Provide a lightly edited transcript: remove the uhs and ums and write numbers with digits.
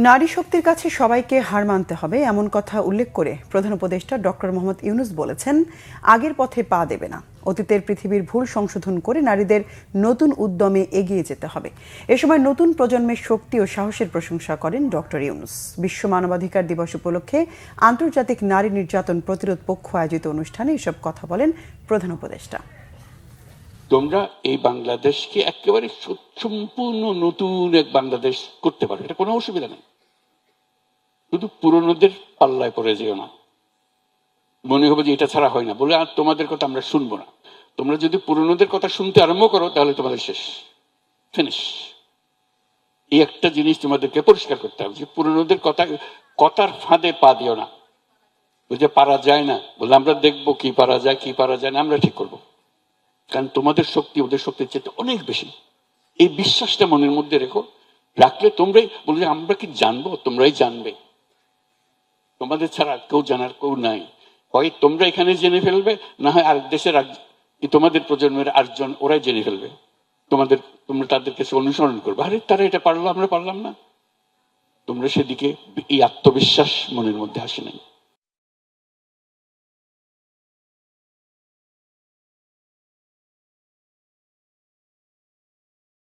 নারী শক্তির কাছে সবাইকে হার মানতে হবে এমন কথা উল্লেখ করে প্রধান উপদেষ্টা ডক্টর মোহাম্মদ ইউনূস বলেছেন, আগের পথে পা দেবে না। অতীতের পৃথিবীর ভুল সংশোধন করে নারীদের নতুন উদ্যমে এগিয়ে যেতে হবে। এ সময় নতুন প্রজন্মের শক্তি ও সাহসের প্রশংসা করেন ডক্টর ইউনূস। বিশ্ব মানবাধিকার দিবস উপলক্ষে আন্তর্জাতিক নারী নির্যাতন প্রতিরোধ পক্ষ আয়োজিত অনুষ্ঠানে এসব কথা বলেন প্রধান উপদেষ্টা। তোমরা এই বাংলাদেশকে একেবারে সম্পূর্ণ নতুন এক বাংলাদেশ করতে পারো, এটা কোনো অসুবিধা নেই। শুধু পুরনোদের পাল্লায় পড়ে যেও না, মনে হবে যে এটা ছাড়া হয় না বলে আর তোমাদের কথা আমরা শুনবো না। তোমরা যদি পুরনোদের কথা শুনতে আরম্ভ করো তাহলে তোমাদের শেষ, ফিনিশ। এই একটা জিনিস তোমাদেরকে পরিষ্কার করতে হবে যে পুরনোদের কথার ফাঁদে পা দিও না। বুঝে পারা যায় না বলে আমরা দেখবো কি পারা যায় কি পারা যায় না, আমরা ঠিক করবো। কারণ তোমাদের শক্তি ওদের শক্তির চেয়ে অনেক বেশি। এই বিশ্বাসটা মনের মধ্যে রেখো, রাখলে তোমরাই বলবে আমরা কি জানবো, তোমরাই জানবে। তোমাদের ছাড়া কেউ জানার কেউ নাই। হয় তোমরা এখানে জেনে ফেলবে, না হয় আরেক দেশের তোমাদের প্রজন্মের আরেকজন ওরাই জেনে ফেলবে। তোমরা তাদের কাছে অনুসরণ করবে, আরে তারা এটা পারলো আমরা পারলাম না। তোমরা সেদিকে এই আত্মবিশ্বাস মনের মধ্যে আসে নাই।